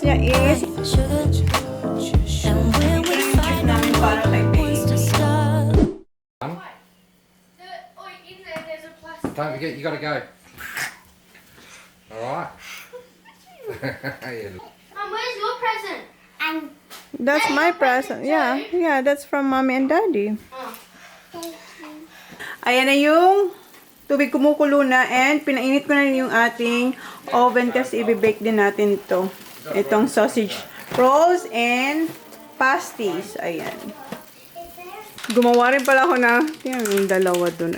niya is para kay baby. Don't forget, you gotta go. Alright. Mom, where's your present? That's my present. Yeah, yeah, that's from mommy and daddy. Ayan na yung tubig kumukulo na and pinainit ko na rin yung ating oven kasi i-bake din natin to. Itong sausage rolls and pasties. Ayan. Gumawa rin pala ako na, yung dalawa dun.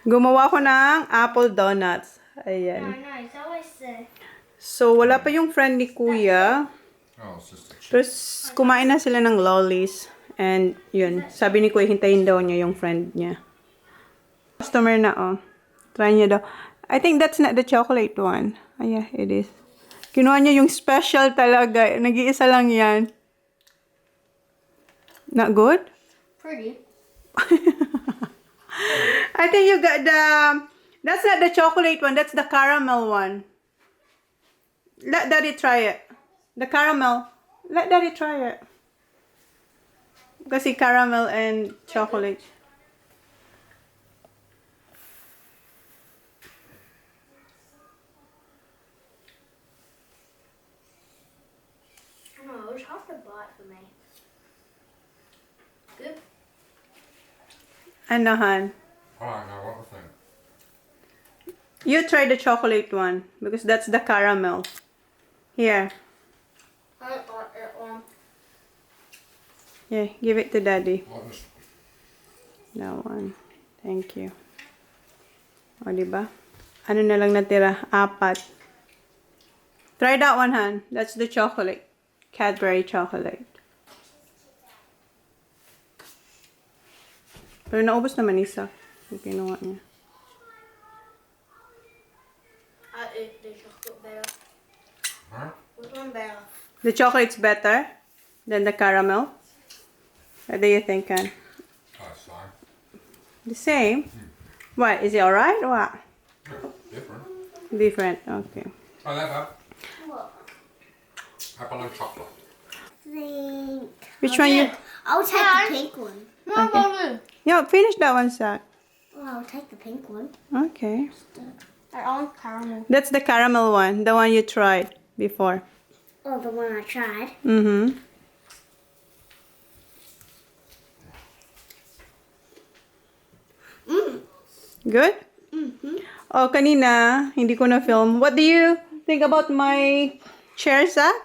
Gumawa ko ng apple donuts. Ayan. So, wala pa yung friend ni Kuya. Tapos, kumain na sila ng lollies. And, yun. Sabi ni Kuya, hintayin daw niya yung friend niya. Customer na, oh. Try niya daw. I think that's not the chocolate one. Ah, yeah, it is. Kinuha niya yung special talaga. Nag-iisa lang yan. Not good? Pretty. I think you got the... That's not the chocolate one. That's the caramel one. Let Daddy try it. The caramel. Let Daddy try it. Kasi caramel and chocolate. No, it was half the bite for me. Good. Ano, Han? I don't know what to think. You try the chocolate one. Because that's the caramel. Here. I don't like that one. Yeah, give it to Daddy. What was... That one. Thank you. O, diba? Ano na lang natira? 4. Try that one, Han. That's the chocolate. Cadbury chocolate. Pero naubos naman isa. Yung kinuha niya. I ate the chocolate better. Huh? Which one better? The chocolate's better than the caramel. What do you think, Han? Oh, it's fine. The same? What? Is it alright or what? Yeah, different. Different. Okay. Try that up. What? Apple and chocolate. Which one you... I'll take the pink one. No, Yeah, finish that one, Zach. Oh, I'll take the pink one. Okay. I want caramel. That's the caramel one. The one you tried before. Oh, the one I tried. Mm-hmm. Good? Oh, kanina, hindi ko na-film. What do you think about my chair, Zach?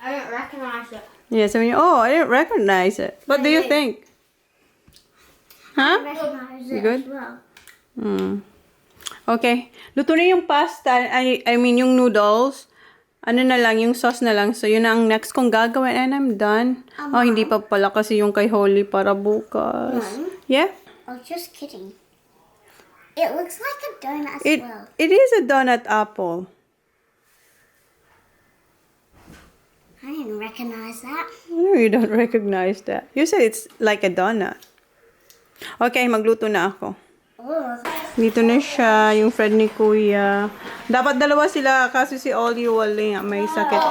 I didn't recognize it. Yes, I mean, oh, I didn't recognize it. What do you think? Huh? Recognize it Good? as well. Okay. Luto na yung pasta. I mean, yung noodles. Ano na lang, yung sauce na lang. So, yun ang next kong gagawin. And I'm done. Oh, hindi pa pala kasi yung kay Holly para bukas. Yeah? Oh, just kidding. It looks like a donut as well. It is a donut apple. I didn't recognize that. No, you don't recognize that. You said it's like a donut. Okay, magluto na ako. Oh, Dito na siya, yung friend ni Kuya. Dapat dalawa sila kasi si Ollie wala may sakit.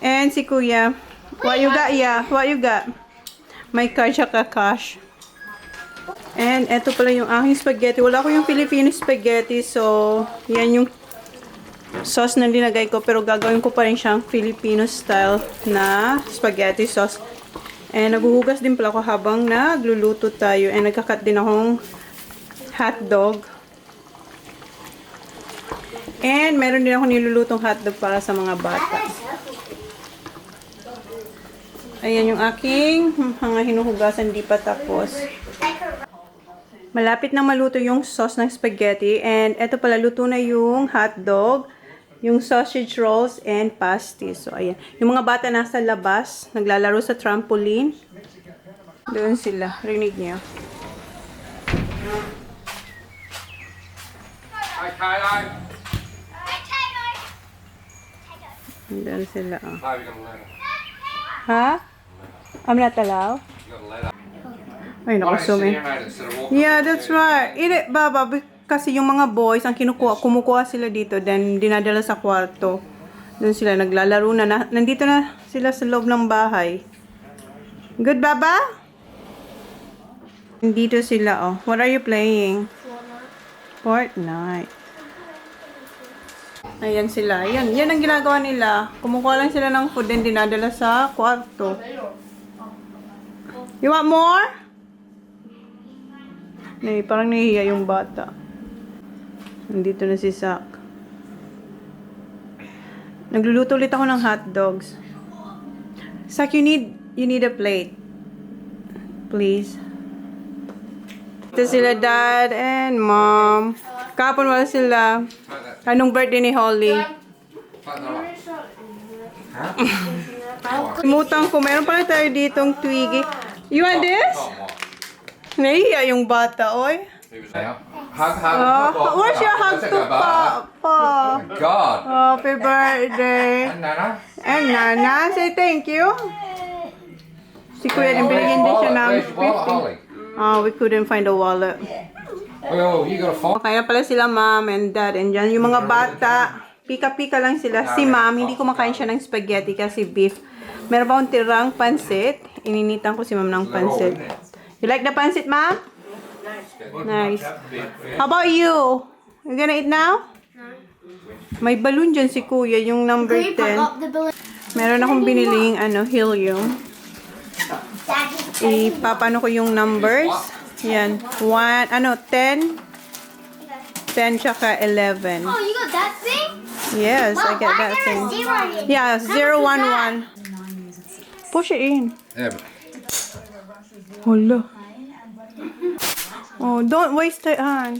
And si Kuya. What you got, yeah? What you got? May card tsaka cash. And eto pala yung aking spaghetti. Wala ko yung Filipino spaghetti. So, yan yung sauce na linagay ko. Pero gagawin ko pa rin siyang Filipino style na spaghetti sauce. And naguhugas din pala ako habang nagluluto tayo. And nagkakat din akong hotdog. And meron din ako nilulutong hotdog para sa mga bata. Ayan yung aking mga hinuhugasan, di pa tapos. Malapit na maluto yung sauce ng spaghetti. And eto pala, luto na yung hotdog, yung sausage rolls, and pasties. So, ayan. Yung mga bata nasa labas, naglalaro sa trampoline. Doon sila. Rinig niyo. Hi, Kylo. Doon sila. Oh. No, you got a letter. Ha? I'm not allowed? You got a letter. Ay, Why don't you sit nakasumi. here, mate, instead of walking Yeah, around that's there? right. Eat it, Baba, kasi yung mga boys, ang kumukuha sila dito, then dinadala sa kwarto. Doon sila naglalaro na. Nandito na sila sa loob ng bahay. Good, Baba? Nandito sila, oh. What are you playing? Fortnite. Ayan sila. Yan ang ginagawa nila. Kumukuha lang sila ng food and dinadala sa kwarto. You want more? Parang nahihiya yung bata. Nandito na si Zach. Nagluluto ulit ako ng hot dogs. Zach, you need a plate. Please. Ito sila dad and mom. Kapon wala sila. Anong birthday ni Holly? Mutang ko. Meron pala tayo ditong Twiggy. You want this? Nahihiya yung bata, oy. Where's your hug to Papa? God. Happy birthday. And Nana, say thank you. Si Kuya din binigyan din siya ng 50. We couldn't find a wallet. Oh, you got a phone? Kaya pala sila mom and dad and dyan. Yung mga bata, pika-pika lang sila. Si mom, hindi kumakain siya ng spaghetti kasi beef. Meron pa akong tirang pansit. Ininitan ko si mom ng pansit. You like the pansit, mom? Nice. How about you? You gonna eat now? May balloon dyan si Kuya, yung number 10. Meron akong biniling helium. Ipapano ko yung numbers. Yan. 10. 10 tsaka 11. Oh, you got that thing? Yes, I get that thing. Yeah, 011. Push it in. Yeah. Hala. Oh, don't waste it, hon.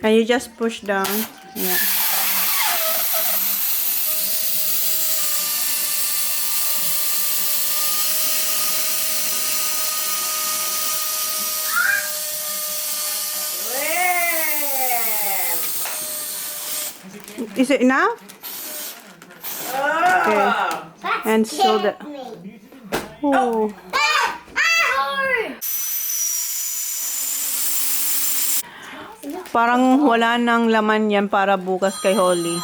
And you just push down. Yeah. Is it enough? Okay. And so the... Oh. Parang wala nang laman yan para bukas kay Holly.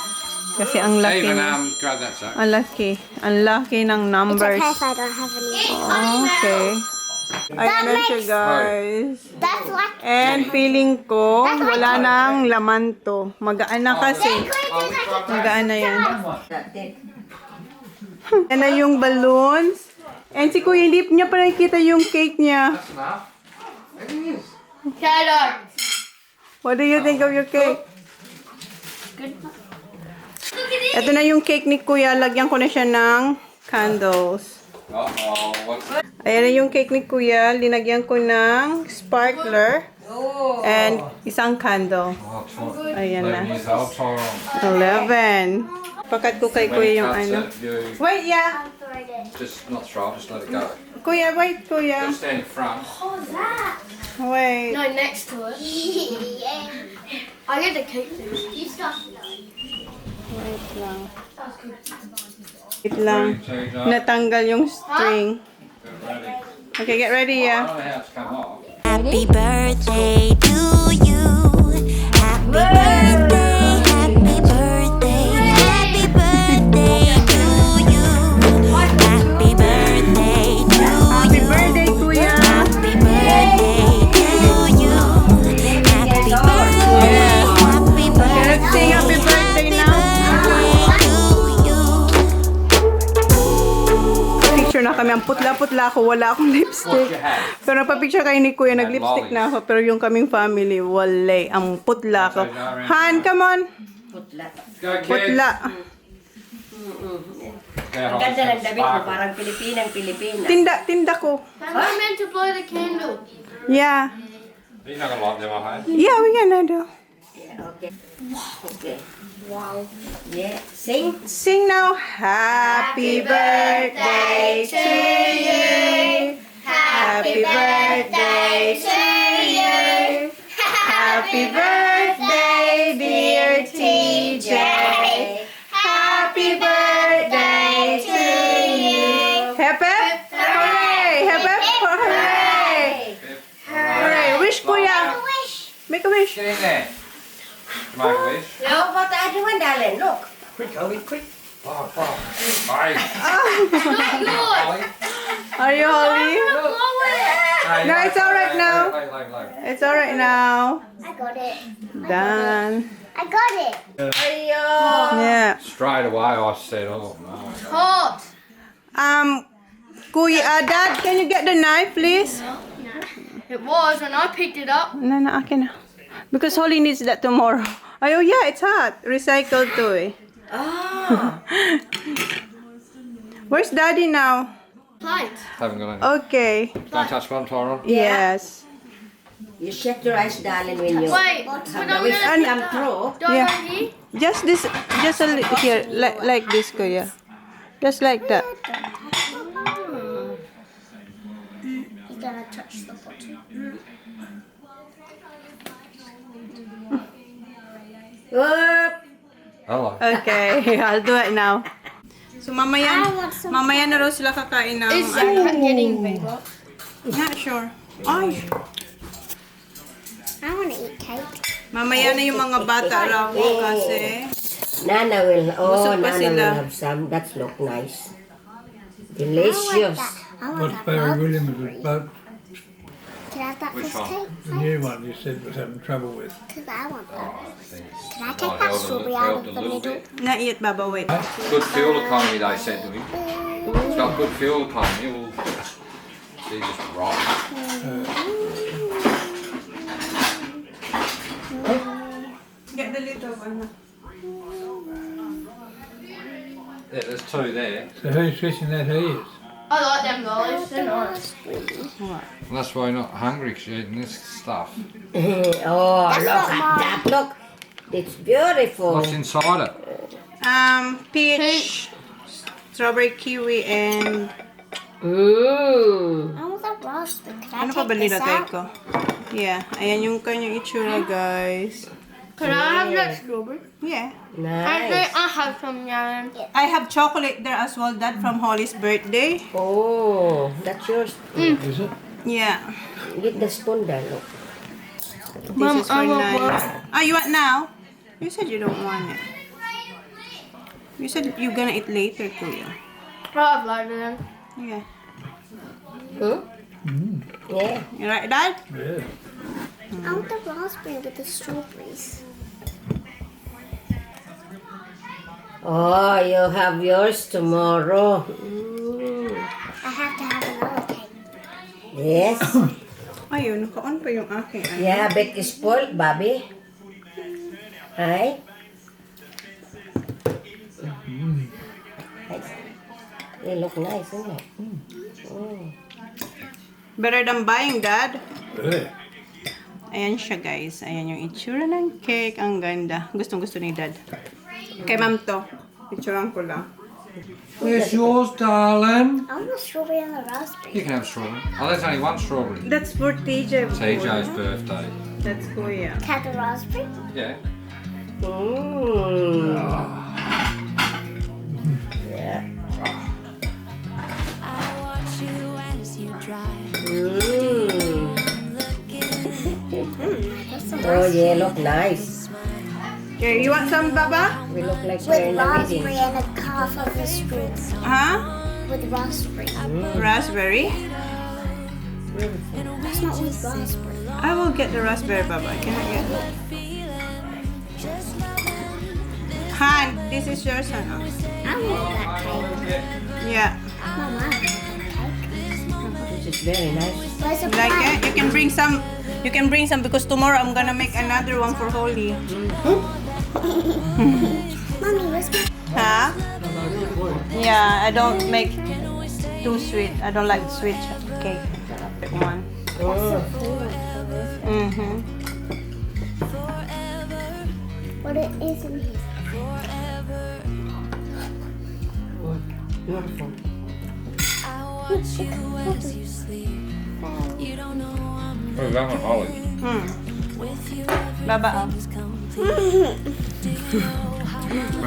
Kasi ang laki. Even, grab that, Zach. Ang laki. Ang laki ng numbers. It's okay if I don't have any. Oh, okay. Ayan na siya, guys. That's like And feeling ko, wala nang laman to. Magaan na kasi. Magaan na yan. Yan na yung balloons. And si Kuya, hindi niya pa nakikita yung cake niya. That's enough. It is. Carrot. What do you think of your cake? Ito na yung cake ni Kuya. Lagyan ko na siya ng candles. Uh-oh, what's that? Ayan na yung cake ni Kuya. Linagyan ko ng sparkler. And isang candle. Oh, 12. Ayan 11 na. years old, Tyrone. 11. Pakat ko kay Kuya yung When it ano. cuts it, you Wait, yeah. just not throw it, just let it go. Kuya, wait, Kuya. Just stand in front. What's that? Wait. No, next to it. I get the cake thing. You start. Wait lang. Wait lang. Natanggal yung string. Get ready. Okay, get ready, I yeah. don't know how it's come off. Happy birthday to you. Happy birthday, happy birthday, happy birthday to you. Happy birthday to Happy you. birthday, Kuya. Happy birthday to you. Happy birthday, Yeah. happy birthday. Let's sing happy birthday now. Picture na kami. Ang putla-putla ako. Wala akong lipstick. Pero napapicture kayo ni Kuya. Nag-lipstick na ako. Pero yung kaming family, wala. Ang putla ko. Han, come on. Go, kids. Putla. Ang ganda ng damit mo, parang Pilipinang-Pilipina. Tinda ko. Am I meant to blow the candle? Yeah. You're not gonna light them up, hey? Yeah, we gonna do. Yeah, okay. Okay. Wow. Yeah. Sing. Sing now. Happy birthday to you. Happy birthday to you. Happy birthday, dear TJ. Happy birthday to you. Hep hep. Hooray. Hep hep. Hooray. wish? Get in there. Make a wish. Oh, what are you doing, darling? Look. Quick, Ollie, quick. Oh, oh. Bye. Not yours. Ollie. Are you Holly? Hey, No, it's all right now. Look. It's alright now. I got it. Done. I got it. Yeah. Straight away I said, oh no. Hot. Kuya, Dad, can you get the knife, please? It was, and I picked it up. No, akin na. Because Holly needs that tomorrow. Ay, oh yeah, it's hot. Recycled to eh. Ah. Where's Daddy now? Plate. Haven't got any. Okay. Don't touch one, Tyrone. Yes. You shut your eyes, darling, when you Wait, have but the I'm wish gonna come true. do Yeah. right here. Just this, just a little here, like this, Kuya. Just like that. He's gonna touch the bottom. Whoop. Hello. Okay, I'll do it now. So mamaya, I want some mamaya na raw sila kakain ng Is that getting bigger? Not sure. Ay, I want to eat cake. mamaya na yung mga bata raw kasi Nana will, Busog pa Nana sila. will have some. That look nice. I want Delicious. that. I want What's that. Barry Bob. Williams was about Can I have that Which first one? cake? the new one you said was having trouble with. Because I want that. Can I Oh, take that held strawberry a- out held of a the little middle? bit. not yet, Baba, wait. Good fuel economy, they said to him. It's got good fuel economy. Well, see, just right. Get the little one. Yeah, there's two there. So who's fishing that he is? I like them guys. They're nice. And that's why you're not hungry, 'cause you're eating this stuff. Oh, That's look not at mine. that. Look. It's beautiful. What's inside it? Peach, strawberry kiwi, and Mmm. I want that raspberry. Can I ano pa ba take this nilagay out? ko? Yeah, ayan yung kanyang itsura, guys. Can I have that strawberry? Yeah. Nice. I have some yam. I have chocolate there as well, Dad, from Holly's birthday. Oh, that's yours. Is it? Yeah. Get the spoon there, look. This is for Nana. Ah, you want now? You said you don't want it. You said you're gonna eat later, Kuya. I'll have later then. Yeah. Hmm? Yeah. You right, Dad? Yeah. I want the raspberry with the strawberries. Oh, you have yours tomorrow. Mm. I have to have another cake. Yes. Ayun, naka-on pa yung aking ano. Yeah, bet is spoiled, Bobby. Hi. They look nice, isn't it? Mm. Better than buying, Dad. Yeah. Ayan siya, guys. Ayan yung itsura ng cake. Ang ganda. Gustong-gusto ni Dad. Kay Ma'am to. Picturean ko lang. Where's yours, darling? I want the strawberry and the raspberry. You can have strawberry. Oh, there's only one strawberry. That's for TJ. TJ's birthday. That's Kuya. Can I have the raspberry? Yeah. Mm. Yeah. I watch you as you drive. Mm. That's the Oh, yeah, look nice. Okay, you want some, Baba? We look like we're With in a raspberry wedding. and a half of the strawberry. Huh? With raspberry. Raspberry? That's not with raspberry. I will get the raspberry, Baba. Can I get it? Han, this is yours, Han. I want that cake. Yeah. Mom, I want that cake. This is very nice. Where's the You like pie? it? You can bring some. You can bring some because tomorrow I'm gonna make another one for Holly. Mommy, where's my... Huh? Yeah, I don't make too sweet. I don't like sweet cake. One. Oh. Mm-hmm. What it is in here? Beautiful. Where's that one, Ollie? Baba. Where's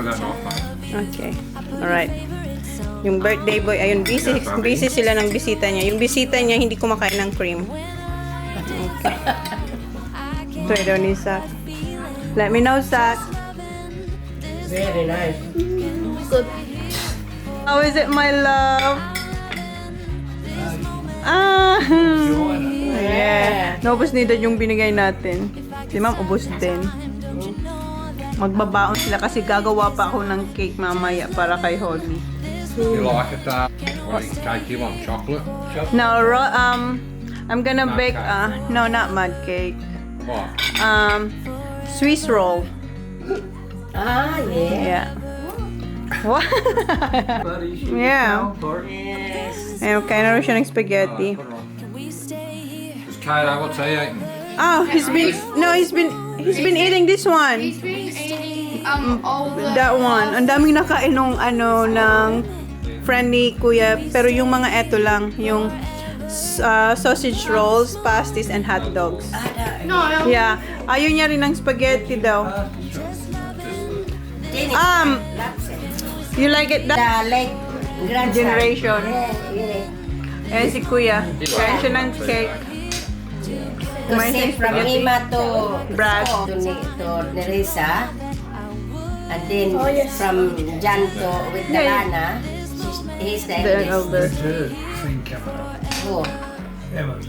that knife, mate? Okay. Alright. Yung birthday boy, ayun, busy sila ng bisita niya. Yung bisita niya hindi kumakain ng cream. Okay. Try daw ni Zach. Let me know, Zach. Very nice. Good. How is it, my love? Ah! Yeah. Naubos ni Dad yung binigay natin. Si Ma'am, ubos din. Magbabaon sila kasi gagawa pa ako ng cake mamaya para kay Holly. You like it, what cake you want? Chocolate? No, I'm gonna bake, no, not mud cake. What? Swiss roll. Ah, yeah. Yeah. What? Yeah. Yes. Ayun, kaya na rin siya ng spaghetti. Is Kato, what's he eating? Oh, he's been eating this one. He's been eating all the That one. Ang daming nakain nung ng friend ni Kuya, pero yung mga eto lang, yung sausage rolls, pasties, and hot dogs. no. Yeah. Ayaw niya rin ng spaghetti daw. You like it that The like grandson. generation? Yeah. Eh, si Kuya. Kain siya ng cake. Kumain siya ng Kasi from spaghetti. Ima to Brad. to Nerissa, and then from Jan to with Yeah. Dalana, he's the The eldest. elder. There's a thing coming up. Oh, Emma's.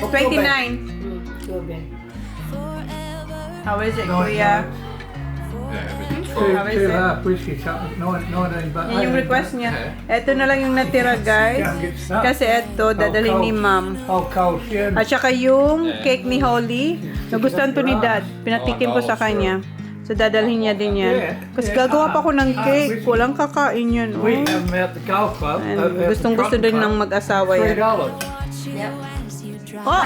29. October. How is it, Kuya? Yeah, How is Two it? half whiskey, something, 19 bucks. Yan yung request niya. Ito na lang yung natira, guys. Kasi ito, dadalhin ni Ma'am. Oh, cold, yeah. At saka yung cake ni Holly, nagustuhan to ni Dad. Pinatikim ko sa kanya. So, dadalhin niya din yan. Kasi gagawa pa ako ng cake. Walang kakain yan. Oh. We have them at the golf club. And at the gustong-gusto truck din club. ng mag-asawa yan. $3. Yep. Oh!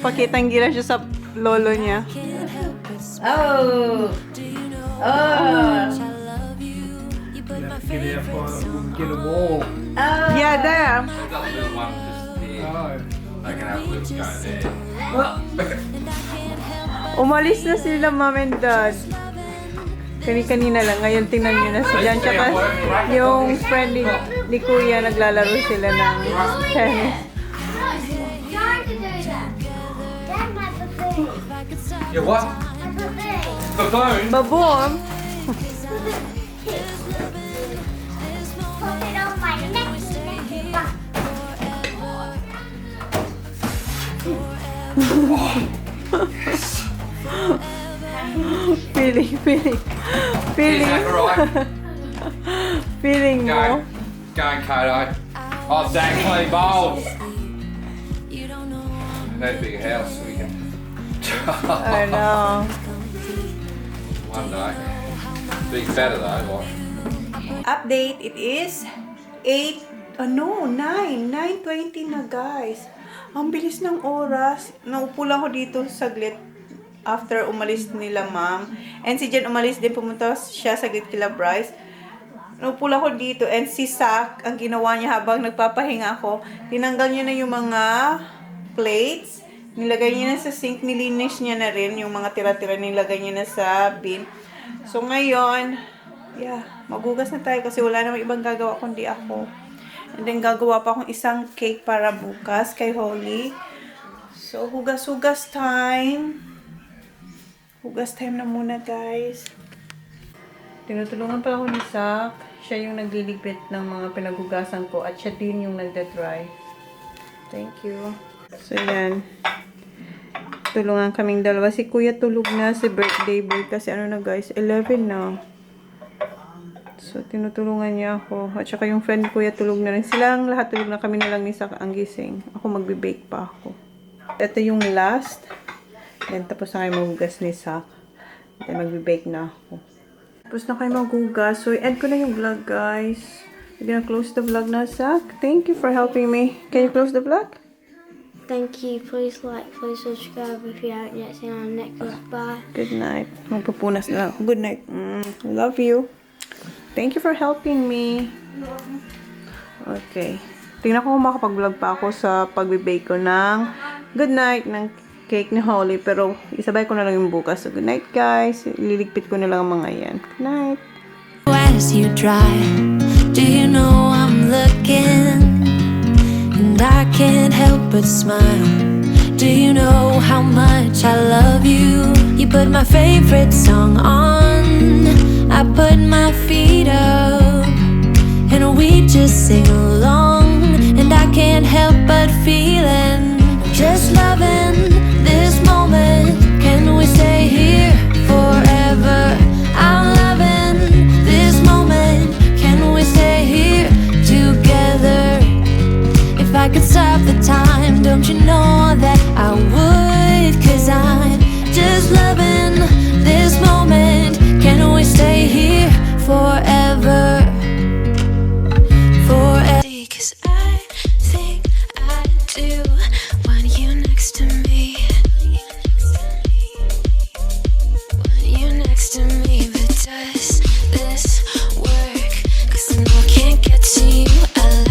Pakitang gila siya sa lolo niya. Oh. Oh. Get out for get a wall. Oh. Yeah, there. They've got a little one just here. Oh. They can have a little go there. Umalis na sila, Mom and Dad. Kani-kanina lang. Ngayon, tingnan nyo na si Jan. Tsaka yung friend ni Kuya, naglalaro sila ng tennis. Trying to do that. Dad, my baboon. Yeah, what? My baboon. Baboon? Baboon! Put it on my neck. Feeling Is that right? feeling mo. Go on, Kato. Oh, exactly, balls. That big house we can. I know. One day. Be better though, like. Update, it is 9:20 na, guys. Ang bilis ng oras. Naupo lang ako dito saglit after umalis nila, Ma'am. And si Jen umalis din, pumunta siya saglit kila Bryce. Naupo lang ako dito, and si Sak, ang ginawa niya habang nagpapahinga ako, tinanggal niya na yung mga plates, nilagay niya na sa sink, nilinis niya na rin yung mga tira-tira, nilagay niya na sa bin. So ngayon, yeah, magugas na tayo kasi wala namang ibang gagawa kundi ako. And then gagawa pa akong isang cake para bukas kay Holly. So hugas-hugas time. Hugas time na muna, guys. Tinutulungan pala ako ni Sak. Siya yung nagliligpit ng mga pinaghugasan ko at siya din yung nagda-dry. Thank you. So yan. Tulungan kaming dalawa. Si Kuya tulog na, si birthday boy kasi ano na, guys, 11 na. So, tinutulungan niya ako. At saka yung friend ko, Kuya, tulog na rin. Silang lahat tulog na, kami na lang ni Sak ang gising. Ako magbe-bake pa ako. Ito yung last. Then, tapos na kayo maghugas ni Sak. Then, magbe-bake na ako. Tapos na kayo maghugas. So, end ko na yung vlog, guys. We're gonna close the vlog na, Sak. Thank you for helping me. Can you close the vlog? Thank you. Please like, please subscribe if you haven't yet. See you on the next one. Bye. Good night. Magpupunas na lang ako. Good night. Love you. Thank you for helping me. Okay. Tingnan ko kung makapag-vlog pa ako sa pagbe-bake ko ng good night ng cake ni Holly. Pero isabay ko na lang yung bukas. So, good night, guys. Liligpit ko na lang ang mga yan. Good night. As you drive, do you know I'm looking? And I can't help but smile Do you know how much I love you? You put my favorite song on, I put my feet up, and we just sing along. And I can't help but feeling, just loving this moment. Can we stay here